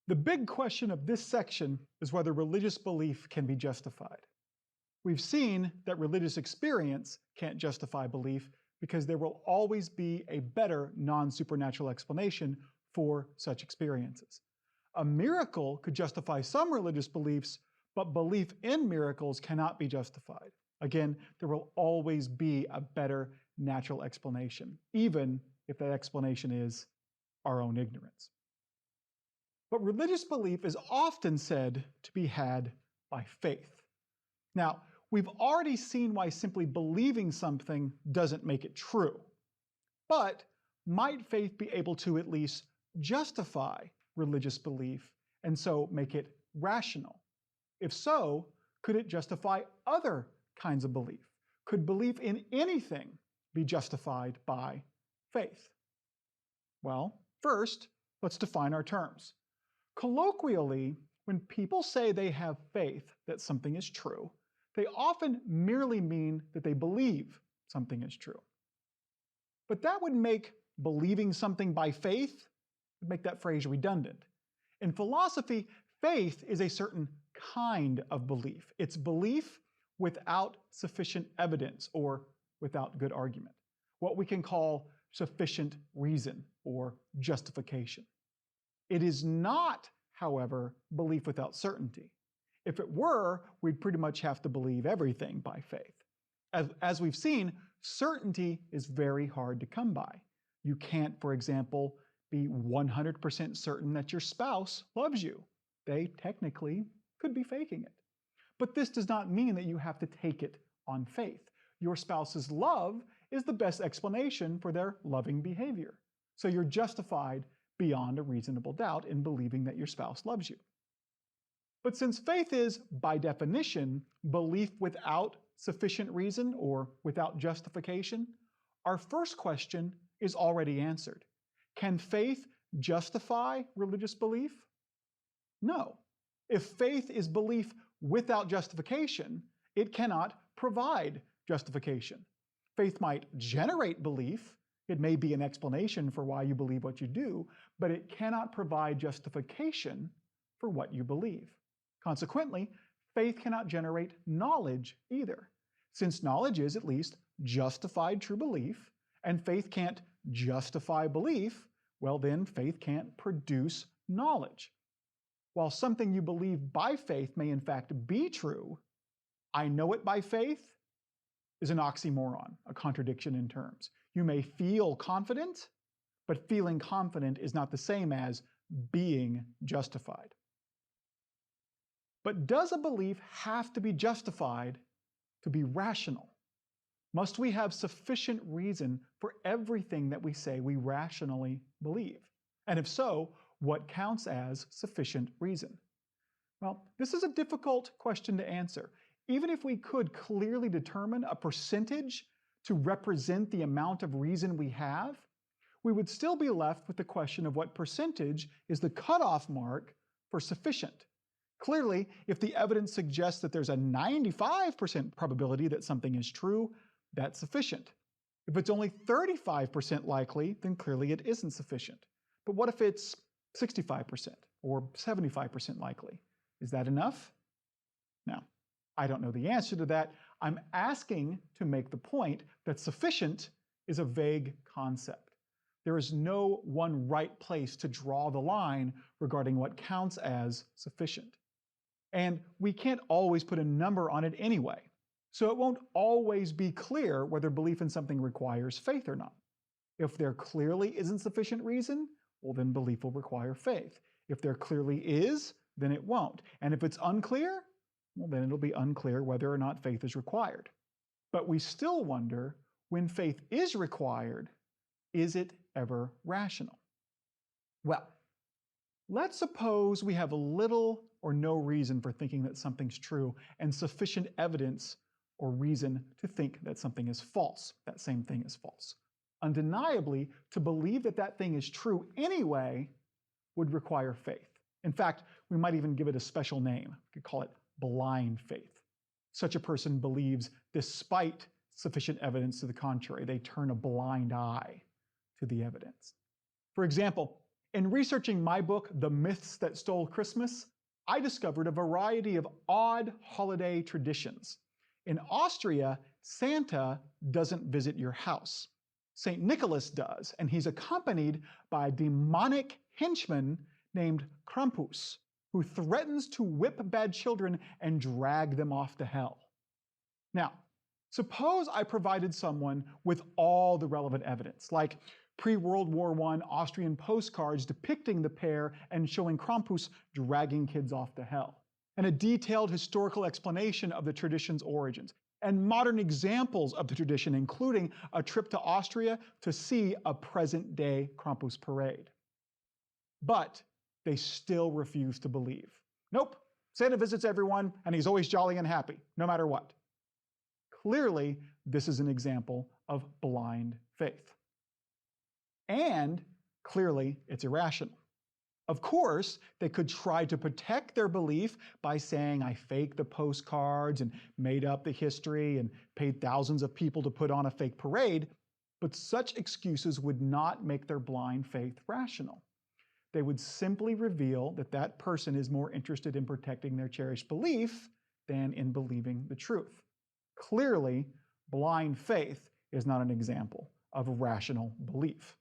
The big question of this section is whether religious belief can be justified. We've seen that religious experience can't justify belief because there will always be a better non-supernatural explanation for such experiences. A miracle could justify some religious beliefs, but belief in miracles cannot be justified. Again, there will always be a better natural explanation, even if that explanation is our own ignorance. But religious belief is often said to be had by faith. Now, we've already seen why simply believing something doesn't make it true. But might faith be able to at least justify religious belief and so make it rational? If so, could it justify other kinds of belief? Could belief in anything be justified by faith? Well, first, let's define our terms. Colloquially, when people say they have faith that something is true, they often merely mean that they believe something is true. But that would make believing something by faith, would make that phrase redundant. In philosophy, faith is a certain kind of belief. It's belief without sufficient evidence or without good argument, what we can call sufficient reason or justification. It is not, however, belief without certainty. If it were, we'd pretty much have to believe everything by faith. As we've seen, certainty is very hard to come by. You can't, for example, be 100% certain that your spouse loves you. They technically could be faking it. But this does not mean that you have to take it on faith. Your spouse's love is the best explanation for their loving behavior. So you're justified beyond a reasonable doubt in believing that your spouse loves you. But since faith is, by definition, belief without sufficient reason or without justification, our first question is already answered. Can faith justify religious belief? No. If faith is belief without justification, it cannot provide justification. Faith might generate belief. It may be an explanation for why you believe what you do, but it cannot provide justification for what you believe. Consequently, faith cannot generate knowledge either. Since knowledge is at least justified true belief, and faith can't justify belief, well then faith can't produce knowledge. While something you believe by faith may in fact be true, I know it by faith is an oxymoron, a contradiction in terms. You may feel confident, but feeling confident is not the same as being justified. But does a belief have to be justified to be rational? Must we have sufficient reason for everything that we say we rationally believe? And if so, what counts as sufficient reason? Well, this is a difficult question to answer. Even if we could clearly determine a percentage to represent the amount of reason we have, we would still be left with the question of what percentage is the cutoff mark for sufficient. Clearly, if the evidence suggests that there's a 95% probability that something is true, that's sufficient. If it's only 35% likely, then clearly it isn't sufficient. But what if it's 65% or 75% likely? Is that enough? Now, I don't know the answer to that. I'm asking to make the point that sufficient is a vague concept. There is no one right place to draw the line regarding what counts as sufficient. And we can't always put a number on it anyway. So it won't always be clear whether belief in something requires faith or not. If there clearly isn't sufficient reason, well then belief will require faith. If there clearly is, then it won't. And if it's unclear, well then it'll be unclear whether or not faith is required. But we still wonder, when faith is required, is it ever rational? Well, let's suppose we have little or no reason for thinking that something's true and sufficient evidence or reason to think that something is false, that same thing is false. Undeniably, to believe that that thing is true anyway would require faith. In fact, we might even give it a special name. We could call it blind faith. Such a person believes despite sufficient evidence to the contrary. They turn a blind eye to the evidence. For example, In researching my book, The Myths That Stole Christmas, I discovered a variety of odd holiday traditions. In Austria, Santa doesn't visit your house. St. Nicholas does, and he's accompanied by a demonic henchman named Krampus, who threatens to whip bad children and drag them off to hell. Now, suppose I provided someone with all the relevant evidence, like pre-World War I Austrian postcards depicting the pair and showing Krampus dragging kids off to hell, and a detailed historical explanation of the tradition's origins, and modern examples of the tradition, including a trip to Austria to see a present-day Krampus parade. But they still refuse to believe. Nope, Santa visits everyone, and he's always jolly and happy, no matter what. Clearly, this is an example of blind faith. And clearly, it's irrational. Of course, they could try to protect their belief by saying, I faked the postcards and made up the history and paid thousands of people to put on a fake parade, but such excuses would not make their blind faith rational. They would simply reveal that that person is more interested in protecting their cherished belief than in believing the truth. Clearly, blind faith is not an example of rational belief.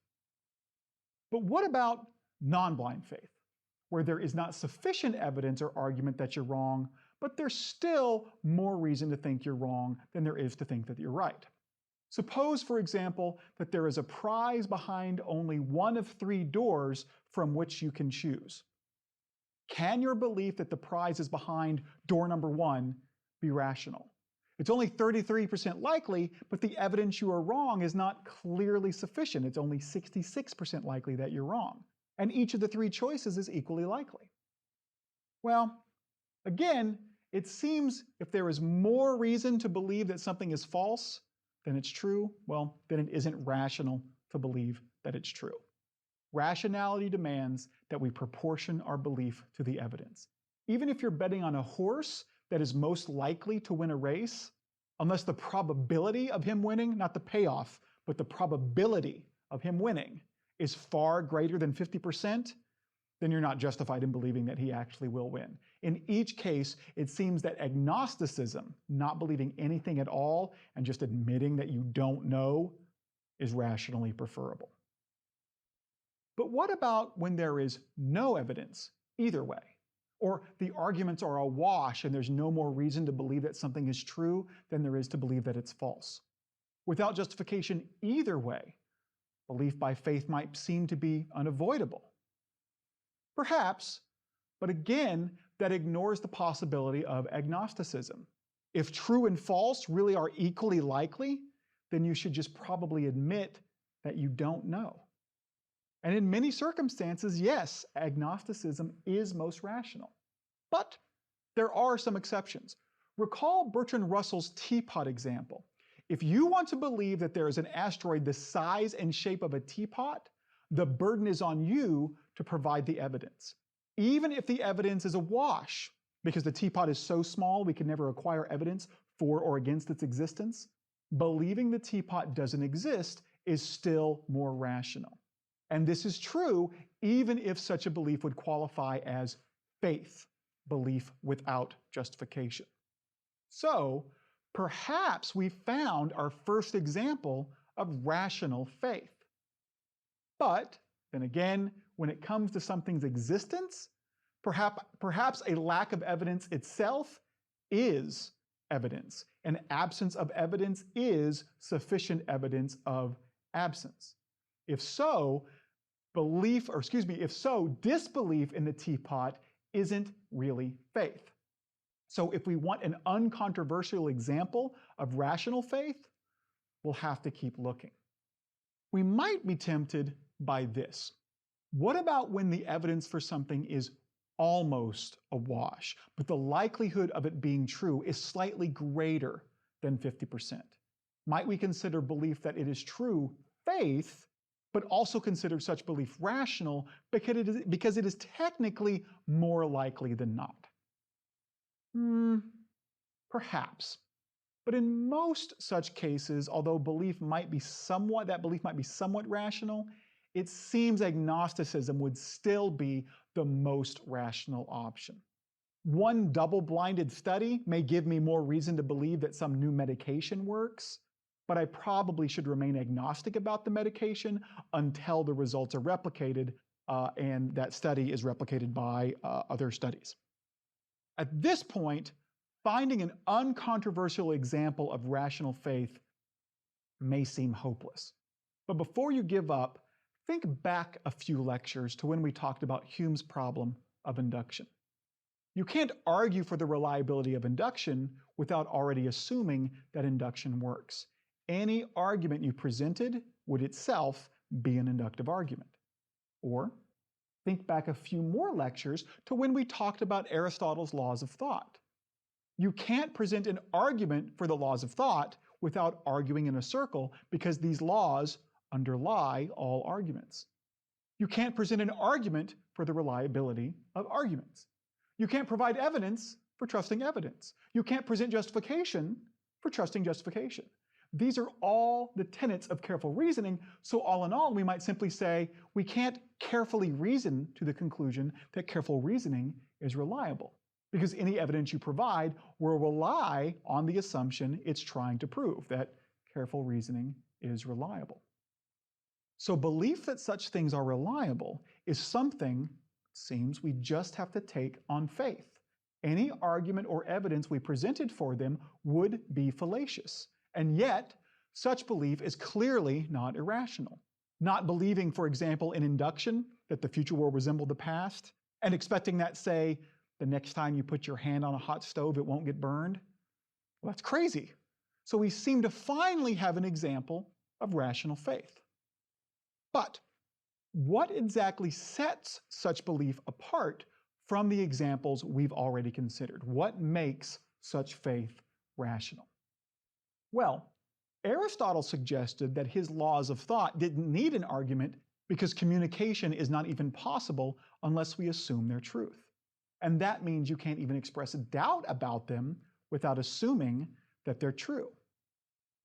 But what about non-blind faith, where there is not sufficient evidence or argument that you're wrong, but there's still more reason to think you're wrong than there is to think that you're right? Suppose, for example, that there is a prize behind only one of 3 doors from which you can choose. Can your belief that the prize is behind door number 1 be rational? It's only 33% likely, but the evidence you are wrong is not clearly sufficient. It's only 66% likely that you're wrong. And each of the 3 choices is equally likely. Well, again, it seems if there is more reason to believe that something is false than it's true, well, then it isn't rational to believe that it's true. Rationality demands that we proportion our belief to the evidence. Even if you're betting on a horse that is most likely to win a race, unless the probability of him winning, not the payoff, but the probability of him winning is far greater than 50%, then you're not justified in believing that he actually will win. In each case, it seems that agnosticism, not believing anything at all and just admitting that you don't know, is rationally preferable. But what about when there is no evidence either way? Or the arguments are awash and there's no more reason to believe that something is true than there is to believe that it's false. Without justification either way, belief by faith might seem to be unavoidable. Perhaps, but again, that ignores the possibility of agnosticism. If true and false really are equally likely, then you should just probably admit that you don't know. And in many circumstances, yes, agnosticism is most rational. But there are some exceptions. Recall Bertrand Russell's teapot example. If you want to believe that there is an asteroid the size and shape of a teapot, the burden is on you to provide the evidence. Even if the evidence is a wash, because the teapot is so small we can never acquire evidence for or against its existence, believing the teapot doesn't exist is still more rational. And this is true even if such a belief would qualify as faith, belief without justification. So perhaps we found our first example of rational faith. But then again, when it comes to something's existence, perhaps a lack of evidence itself is evidence. An absence of evidence is sufficient evidence of absence. If so, disbelief in the teapot isn't really faith. So if we want an uncontroversial example of rational faith, we'll have to keep looking. We might be tempted by this. What about when the evidence for something is almost a wash, but the likelihood of it being true is slightly greater than 50%? Might we consider belief that it is true faith, but also consider such belief rational because it is technically more likely than not? Perhaps. But in most such cases, although belief might be somewhat rational, it seems agnosticism would still be the most rational option. One double-blinded study may give me more reason to believe that some new medication works, but I probably should remain agnostic about the medication until the results are replicated and that study is replicated by other studies. At this point, finding an uncontroversial example of rational faith may seem hopeless. But before you give up, think back a few lectures to when we talked about Hume's problem of induction. You can't argue for the reliability of induction without already assuming that induction works. Any argument you presented would itself be an inductive argument. Or think back a few more lectures to when we talked about Aristotle's laws of thought. You can't present an argument for the laws of thought without arguing in a circle because these laws underlie all arguments. You can't present an argument for the reliability of arguments. You can't provide evidence for trusting evidence. You can't present justification for trusting justification. These are all the tenets of careful reasoning, so all in all, we might simply say we can't carefully reason to the conclusion that careful reasoning is reliable, because any evidence you provide will rely on the assumption it's trying to prove, that careful reasoning is reliable. So belief that such things are reliable is something, it seems, we just have to take on faith. Any argument or evidence we presented for them would be fallacious. And yet, such belief is clearly not irrational. Not believing, for example, in induction, that the future will resemble the past, and expecting that, say, the next time you put your hand on a hot stove, it won't get burned. Well, that's crazy. So we seem to finally have an example of rational faith. But what exactly sets such belief apart from the examples we've already considered? What makes such faith rational? Well, Aristotle suggested that his laws of thought didn't need an argument because communication is not even possible unless we assume their truth. And that means you can't even express a doubt about them without assuming that they're true.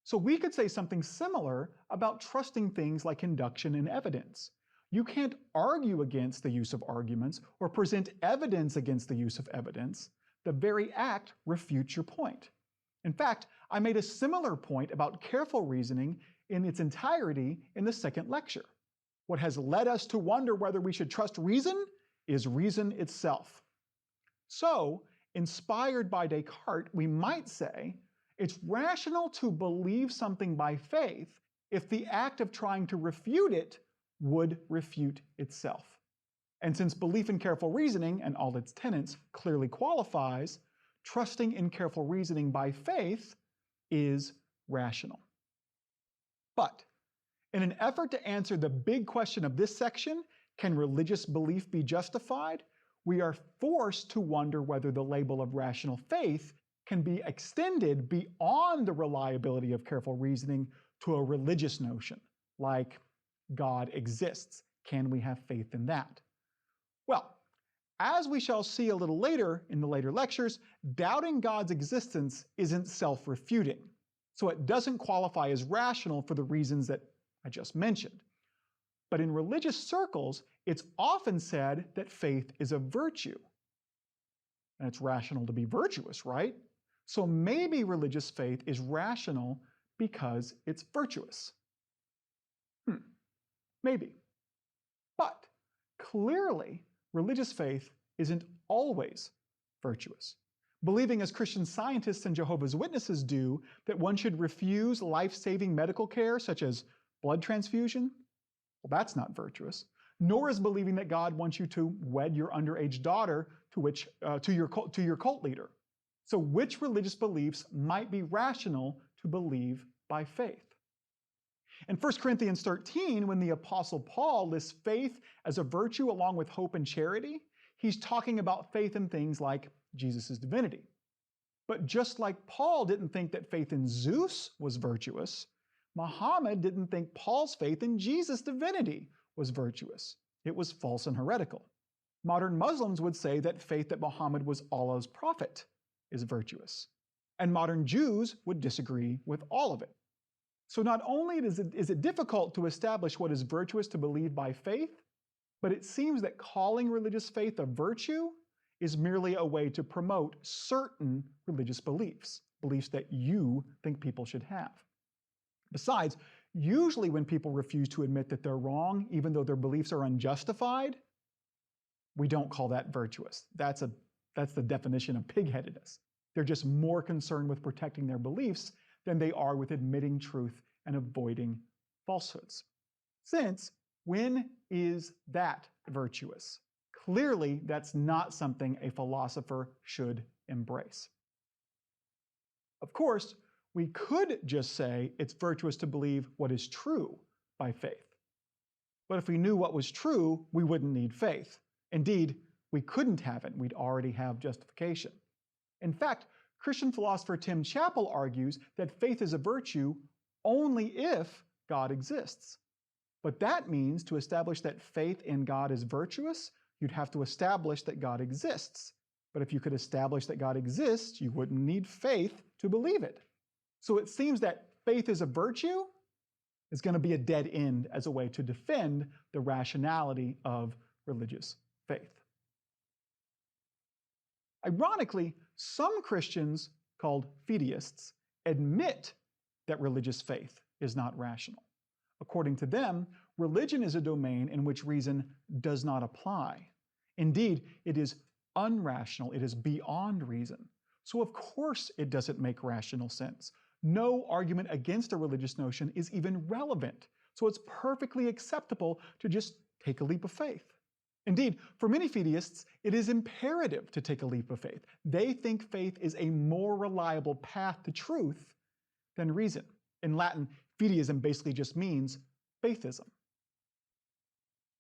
So we could say something similar about trusting things like induction and evidence. You can't argue against the use of arguments or present evidence against the use of evidence. The very act refutes your point. In fact, I made a similar point about careful reasoning in its entirety in the second lecture. What has led us to wonder whether we should trust reason is reason itself. So, inspired by Descartes, we might say it's rational to believe something by faith if the act of trying to refute it would refute itself. And since belief in careful reasoning and all its tenets clearly qualifies, trusting in careful reasoning by faith is rational. But in an effort to answer the big question of this section, can religious belief be justified? We are forced to wonder whether the label of rational faith can be extended beyond the reliability of careful reasoning to a religious notion, like God exists. Can we have faith in that? Well, as we shall see a little later in the later lectures, doubting God's existence isn't self-refuting, so it doesn't qualify as rational for the reasons that I just mentioned. But in religious circles, it's often said that faith is a virtue. And it's rational to be virtuous, right? So maybe religious faith is rational because it's virtuous. Maybe. But clearly, religious faith isn't always virtuous. Believing as Christian Scientists and Jehovah's Witnesses do that one should refuse life-saving medical care such as blood transfusion, well, that's not virtuous. Nor is believing that God wants you to wed your underage daughter to your cult leader. So which religious beliefs might be rational to believe by faith? In 1 Corinthians 13, when the Apostle Paul lists faith as a virtue along with hope and charity, he's talking about faith in things like Jesus' divinity. But just like Paul didn't think that faith in Zeus was virtuous, Muhammad didn't think Paul's faith in Jesus' divinity was virtuous. It was false and heretical. Modern Muslims would say that faith that Muhammad was Allah's prophet is virtuous. And modern Jews would disagree with all of it. So not only is it difficult to establish what is virtuous to believe by faith, but it seems that calling religious faith a virtue is merely a way to promote certain religious beliefs, beliefs that you think people should have. Besides, usually when people refuse to admit that they're wrong, even though their beliefs are unjustified, we don't call that virtuous. That's the definition of pig-headedness. They're just more concerned with protecting their beliefs than they are with admitting truth and avoiding falsehoods. Since, when is that virtuous? Clearly, that's not something a philosopher should embrace. Of course, we could just say it's virtuous to believe what is true by faith. But if we knew what was true, we wouldn't need faith. Indeed, we couldn't have it. We'd already have justification. In fact, Christian philosopher Tim Chappell argues that faith is a virtue only if God exists. But that means to establish that faith in God is virtuous, you'd have to establish that God exists. But if you could establish that God exists, you wouldn't need faith to believe it. So it seems that faith is a virtue is going to be a dead end as a way to defend the rationality of religious faith. Ironically, some Christians, called fideists, admit that religious faith is not rational. According to them, religion is a domain in which reason does not apply. Indeed, it is unrational, it is beyond reason. So of course it doesn't make rational sense. No argument against a religious notion is even relevant. So it's perfectly acceptable to just take a leap of faith. Indeed, for many fideists, it is imperative to take a leap of faith. They think faith is a more reliable path to truth than reason. In Latin, fideism basically just means faithism.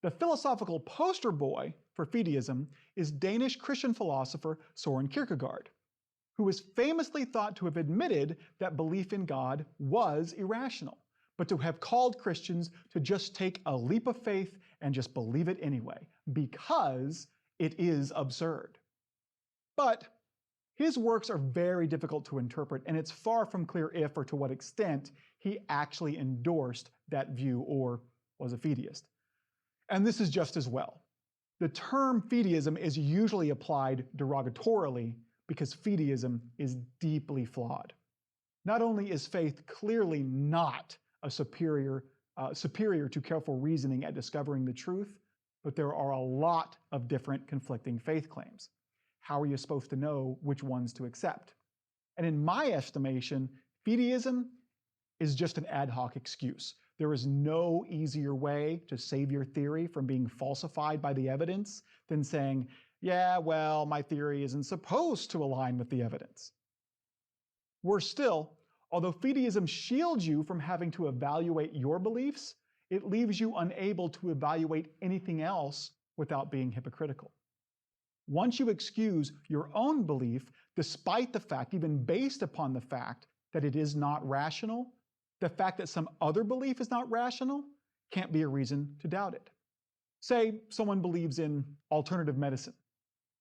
The philosophical poster boy for fideism is Danish Christian philosopher Søren Kierkegaard, who is famously thought to have admitted that belief in God was irrational, but to have called Christians to just take a leap of faith and just believe it anyway, because it is absurd. But his works are very difficult to interpret, and it's far from clear if or to what extent he actually endorsed that view or was a fideist. And this is just as well. The term fideism is usually applied derogatorily because fideism is deeply flawed. Not only is faith clearly not a superior to careful reasoning at discovering the truth, but there are a lot of different conflicting faith claims. How are you supposed to know which ones to accept? And in my estimation, fideism is just an ad hoc excuse. There is no easier way to save your theory from being falsified by the evidence than saying, yeah, well, my theory isn't supposed to align with the evidence. Worse still, although fideism shields you from having to evaluate your beliefs, it leaves you unable to evaluate anything else without being hypocritical. Once you excuse your own belief, despite the fact, even based upon the fact that it is not rational, the fact that some other belief is not rational can't be a reason to doubt it. Say someone believes in alternative medicine.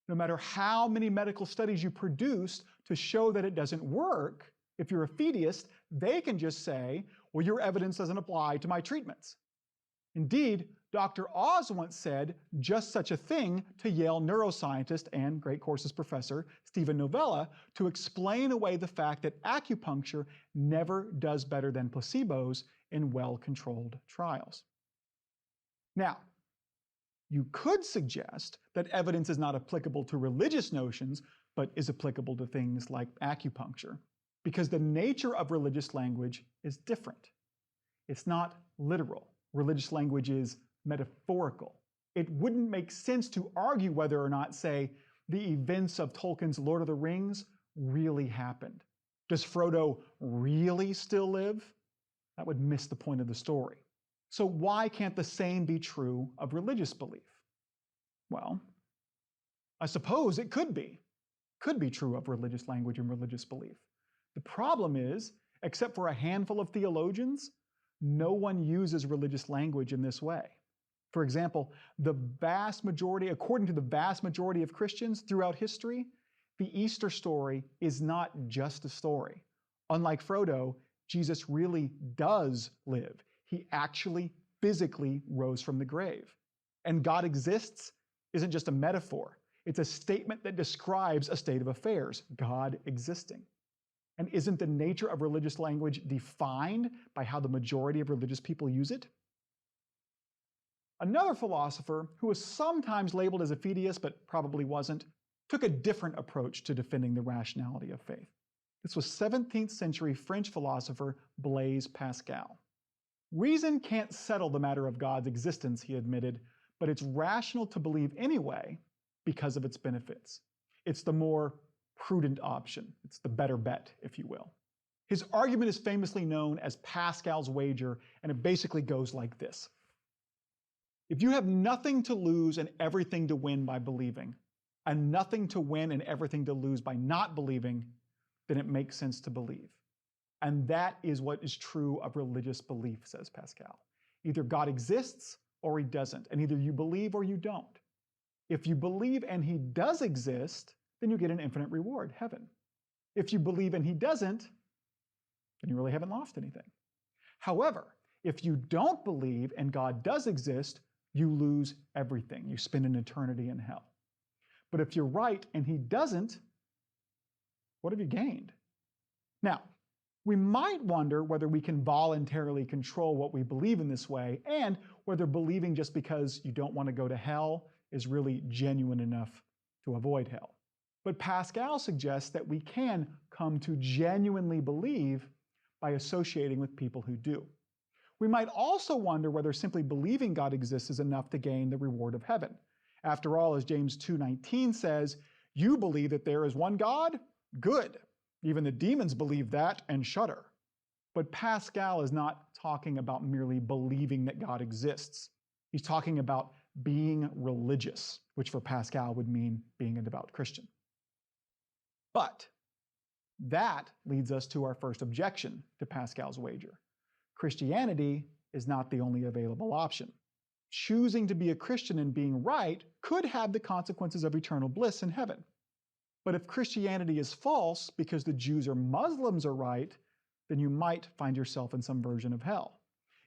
No matter how many medical studies you produce to show that it doesn't work, if you're a fideist, they can just say, well, your evidence doesn't apply to my treatments. Indeed, Dr. Oz once said just such a thing to Yale neuroscientist and Great Courses professor Stephen Novella to explain away the fact that acupuncture never does better than placebos in well-controlled trials. Now, you could suggest that evidence is not applicable to religious notions, but is applicable to things like acupuncture, because the nature of religious language is different. It's not literal. Religious language is metaphorical. It wouldn't make sense to argue whether or not, say, the events of Tolkien's Lord of the Rings really happened. Does Frodo really still live? That would miss the point of the story. So why can't the same be true of religious belief? Well, I suppose it could be. Could be true of religious language and religious belief. The problem is, except for a handful of theologians, no one uses religious language in this way. For example, according to the vast majority of Christians throughout history, the Easter story is not just a story. Unlike Frodo, Jesus really does live. He actually physically rose from the grave. And God exists isn't just a metaphor. It's a statement that describes a state of affairs, God existing. And isn't the nature of religious language defined by how the majority of religious people use it? Another philosopher, who was sometimes labeled as a fideist but probably wasn't, took a different approach to defending the rationality of faith. This was 17th century French philosopher Blaise Pascal. Reason can't settle the matter of God's existence, he admitted, but it's rational to believe anyway because of its benefits. It's the more prudent option. It's the better bet, if you will. His argument is famously known as Pascal's wager, and it basically goes like this. If you have nothing to lose and everything to win by believing, and nothing to win and everything to lose by not believing, then it makes sense to believe. And that is what is true of religious belief, says Pascal. Either God exists or he doesn't, and either you believe or you don't. If you believe and he does exist, then you get an infinite reward, heaven. If you believe and he doesn't, then you really haven't lost anything. However, if you don't believe and God does exist, you lose everything. You spend an eternity in hell. But if you're right and he doesn't, what have you gained? Now, we might wonder whether we can voluntarily control what we believe in this way, and whether believing just because you don't want to go to hell is really genuine enough to avoid hell. But Pascal suggests that we can come to genuinely believe by associating with people who do. We might also wonder whether simply believing God exists is enough to gain the reward of heaven. After all, as James 2:19 says, you believe that there is one God? Good. Even the demons believe that and shudder. But Pascal is not talking about merely believing that God exists. He's talking about being religious, which for Pascal would mean being a devout Christian. But that leads us to our first objection to Pascal's wager. Christianity is not the only available option. Choosing to be a Christian and being right could have the consequences of eternal bliss in heaven. But if Christianity is false because the Jews or Muslims are right, then you might find yourself in some version of hell.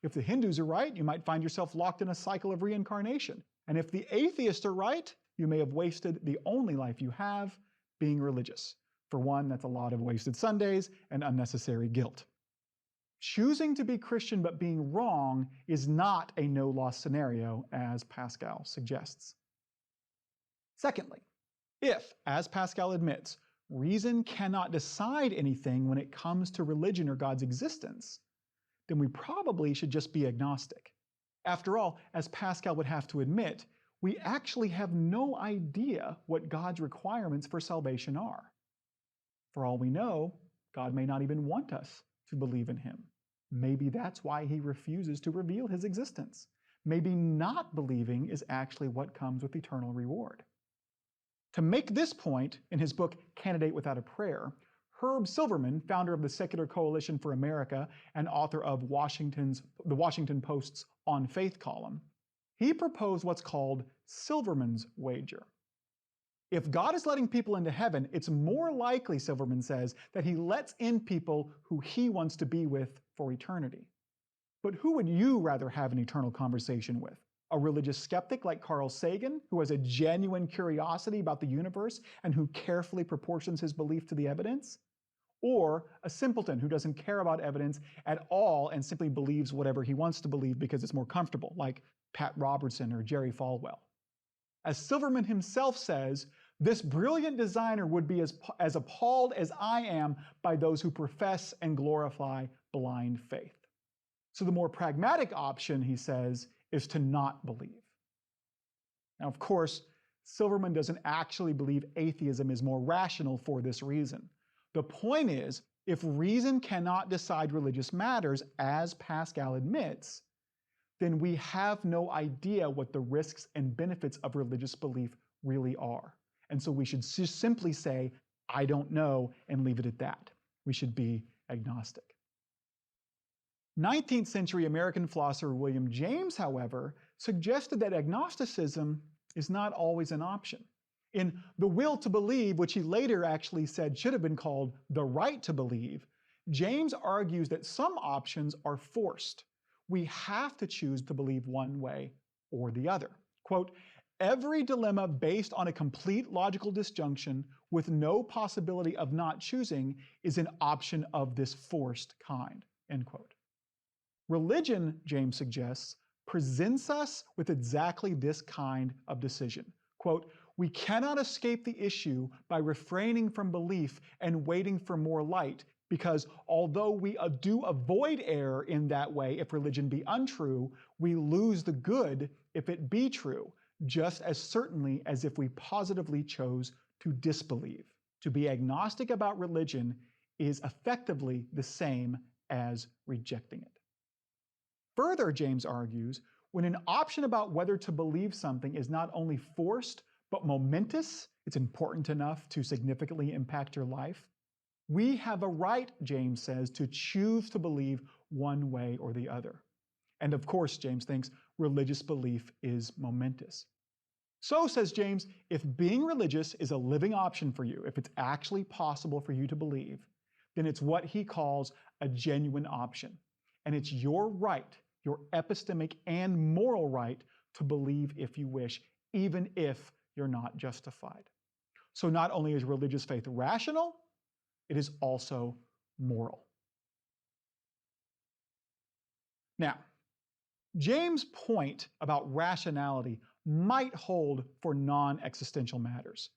If the Hindus are right, you might find yourself locked in a cycle of reincarnation. And if the atheists are right, you may have wasted the only life you have, being religious. For one, that's a lot of wasted Sundays and unnecessary guilt. Choosing to be Christian but being wrong is not a no-loss scenario, as Pascal suggests. Secondly, if, as Pascal admits, reason cannot decide anything when it comes to religion or God's existence, then we probably should just be agnostic. After all, as Pascal would have to admit, we actually have no idea what God's requirements for salvation are. For all we know, God may not even want us to believe in him. Maybe that's why he refuses to reveal his existence. Maybe not believing is actually what comes with eternal reward. To make this point, in his book Candidate Without a Prayer, Herb Silverman, founder of the Secular Coalition for America and author of the Washington Post's On Faith column, he proposed what's called Silverman's wager. If God is letting people into heaven, it's more likely, Silverman says, that he lets in people who he wants to be with for eternity. But who would you rather have an eternal conversation with? A religious skeptic like Carl Sagan, who has a genuine curiosity about the universe and who carefully proportions his belief to the evidence? Or a simpleton who doesn't care about evidence at all and simply believes whatever he wants to believe because it's more comfortable, like Pat Robertson or Jerry Falwell? As Silverman himself says, this brilliant designer would be as appalled as I am by those who profess and glorify blind faith. So the more pragmatic option, he says, is to not believe. Now, of course, Silverman doesn't actually believe atheism is more rational for this reason. The point is, if reason cannot decide religious matters, as Pascal admits, then we have no idea what the risks and benefits of religious belief really are. And so we should just simply say, I don't know, and leave it at that. We should be agnostic. 19th century American philosopher William James, however, suggested that agnosticism is not always an option. In The Will to Believe, which he later actually said should have been called The Right to Believe, James argues that some options are forced. We have to choose to believe one way or the other. Quote, every dilemma based on a complete logical disjunction with no possibility of not choosing is an option of this forced kind, end quote. Religion, James suggests, presents us with exactly this kind of decision. Quote, we cannot escape the issue by refraining from belief and waiting for more light, because although we do avoid error in that way if religion be untrue, we lose the good if it be true, just as certainly as if we positively chose to disbelieve. To be agnostic about religion is effectively the same as rejecting it. Further, James argues, when an option about whether to believe something is not only forced, but momentous, it's important enough to significantly impact your life, we have a right, James says, to choose to believe one way or the other. And of course, James thinks religious belief is momentous. So, says James, if being religious is a living option for you, if it's actually possible for you to believe, then it's what he calls a genuine option. And it's your right, your epistemic and moral right, to believe if you wish, even if you're not justified. So not only is religious faith rational, it is also moral. Now, James' point about rationality might hold for non-existential matters.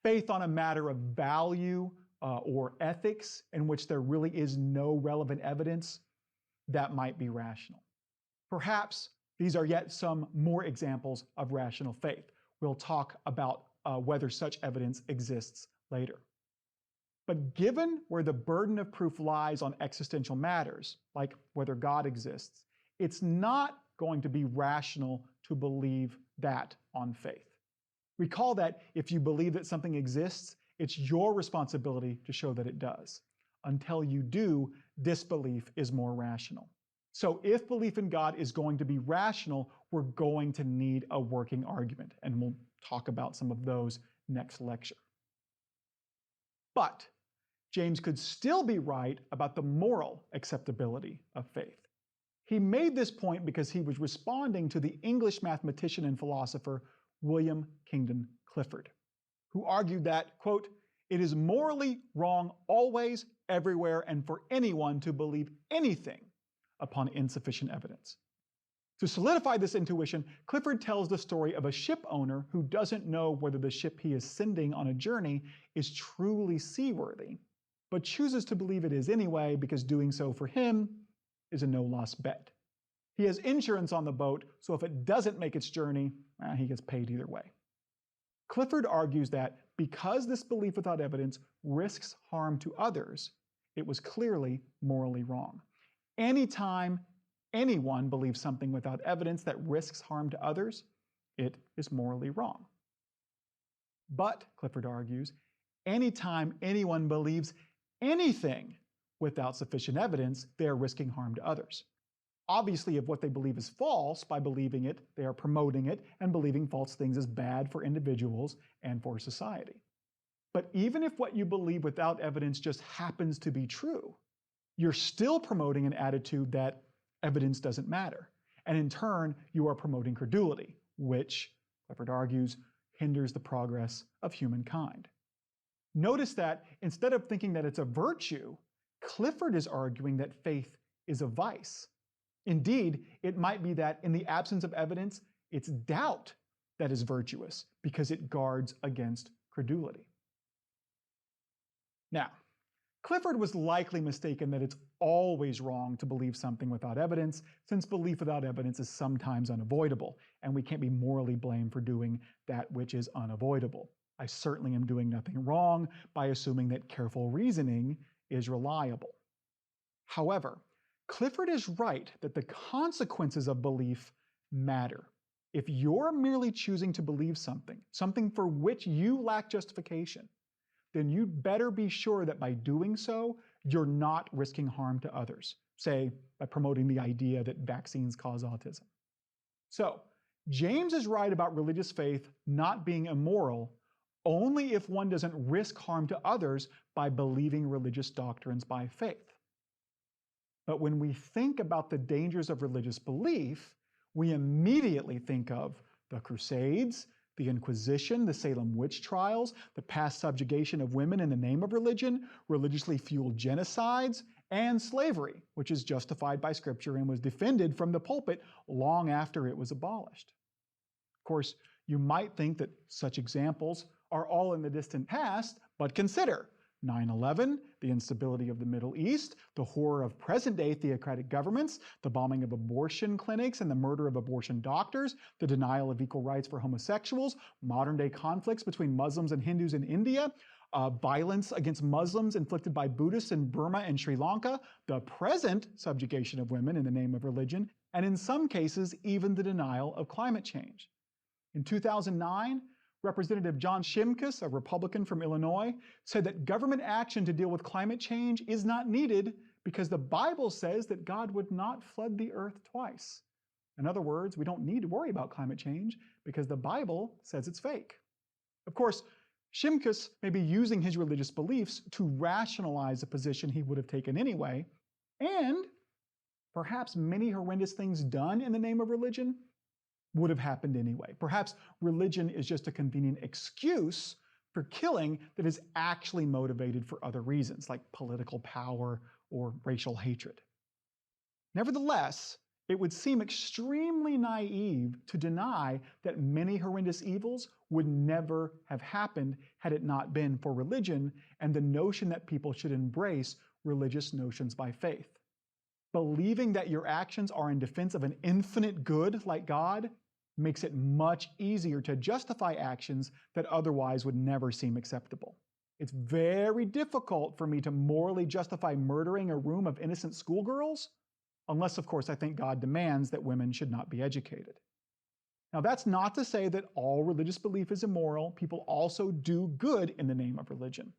Faith on a matter of value or ethics in which there really is no relevant evidence, that might be rational. Perhaps these are yet some more examples of rational faith. We'll talk about whether such evidence exists later. But given where the burden of proof lies on existential matters, like whether God exists, it's not going to be rational to believe that on faith. Recall that if you believe that something exists, it's your responsibility to show that it does. Until you do, disbelief is more rational. So if belief in God is going to be rational, we're going to need a working argument, and we'll talk about some of those next lecture. But James could still be right about the moral acceptability of faith. He made this point because he was responding to the English mathematician and philosopher William Kingdon Clifford, who argued that, quote, it is morally wrong always, everywhere, and for anyone to believe anything upon insufficient evidence. To solidify this intuition, Clifford tells the story of a ship owner who doesn't know whether the ship he is sending on a journey is truly seaworthy, but chooses to believe it is anyway because doing so for him is a no-loss bet. He has insurance on the boat, so if it doesn't make its journey, he gets paid either way. Clifford argues that because this belief without evidence risks harm to others, it was clearly morally wrong. Anytime anyone believes something without evidence that risks harm to others, it is morally wrong. But, Clifford argues, anytime anyone believes anything without sufficient evidence, they are risking harm to others. Obviously, if what they believe is false, by believing it, they are promoting it, and believing false things is bad for individuals and for society. But even if what you believe without evidence just happens to be true, you're still promoting an attitude that evidence doesn't matter. And in turn, you are promoting credulity, which, Clifford argues, hinders the progress of humankind. Notice that instead of thinking that it's a virtue, Clifford is arguing that faith is a vice. Indeed, it might be that in the absence of evidence, it's doubt that is virtuous because it guards against credulity. Now, Clifford was likely mistaken that it's always wrong to believe something without evidence, since belief without evidence is sometimes unavoidable, and we can't be morally blamed for doing that which is unavoidable. I certainly am doing nothing wrong by assuming that careful reasoning is reliable. However, Clifford is right that the consequences of belief matter. If you're merely choosing to believe something for which you lack justification, then you'd better be sure that by doing so, you're not risking harm to others, say by promoting the idea that vaccines cause autism. So, James is right about religious faith not being immoral only if one doesn't risk harm to others by believing religious doctrines by faith. But when we think about the dangers of religious belief, we immediately think of the Crusades, the Inquisition, the Salem witch trials, the past subjugation of women in the name of religion, religiously fueled genocides, and slavery, which is justified by Scripture and was defended from the pulpit long after it was abolished. Of course, you might think that such examples are all in the distant past, but consider 9/11, the instability of the Middle East, the horror of present-day theocratic governments, the bombing of abortion clinics and the murder of abortion doctors, the denial of equal rights for homosexuals, modern-day conflicts between Muslims and Hindus in India, violence against Muslims inflicted by Buddhists in Burma and Sri Lanka, the present subjugation of women in the name of religion, and in some cases, even the denial of climate change. In 2009, Representative John Shimkus, a Republican from Illinois, said that government action to deal with climate change is not needed because the Bible says that God would not flood the earth twice. In other words, we don't need to worry about climate change because the Bible says it's fake. Of course, Shimkus may be using his religious beliefs to rationalize a position he would have taken anyway, and perhaps many horrendous things done in the name of religion would have happened anyway. Perhaps religion is just a convenient excuse for killing that is actually motivated for other reasons, like political power or racial hatred. Nevertheless, it would seem extremely naive to deny that many horrendous evils would never have happened had it not been for religion and the notion that people should embrace religious notions by faith. Believing that your actions are in defense of an infinite good like God makes it much easier to justify actions that otherwise would never seem acceptable. It's very difficult for me to morally justify murdering a room of innocent schoolgirls, unless, of course, I think God demands that women should not be educated. Now, that's not to say that all religious belief is immoral. People also do good in the name of religion.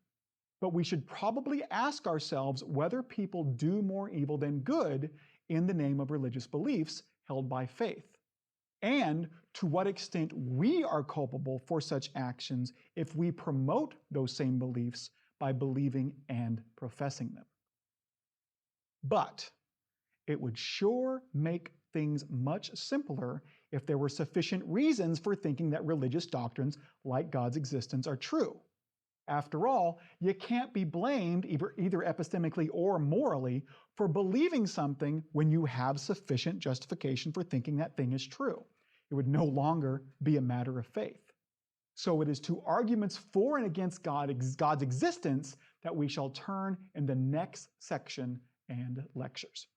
But we should probably ask ourselves whether people do more evil than good in the name of religious beliefs held by faith, and to what extent we are culpable for such actions if we promote those same beliefs by believing and professing them. But it would sure make things much simpler if there were sufficient reasons for thinking that religious doctrines like God's existence are true. After all, you can't be blamed either epistemically or morally for believing something when you have sufficient justification for thinking that thing is true. It would no longer be a matter of faith. So it is to arguments for and against God's existence that we shall turn in the next section and lectures.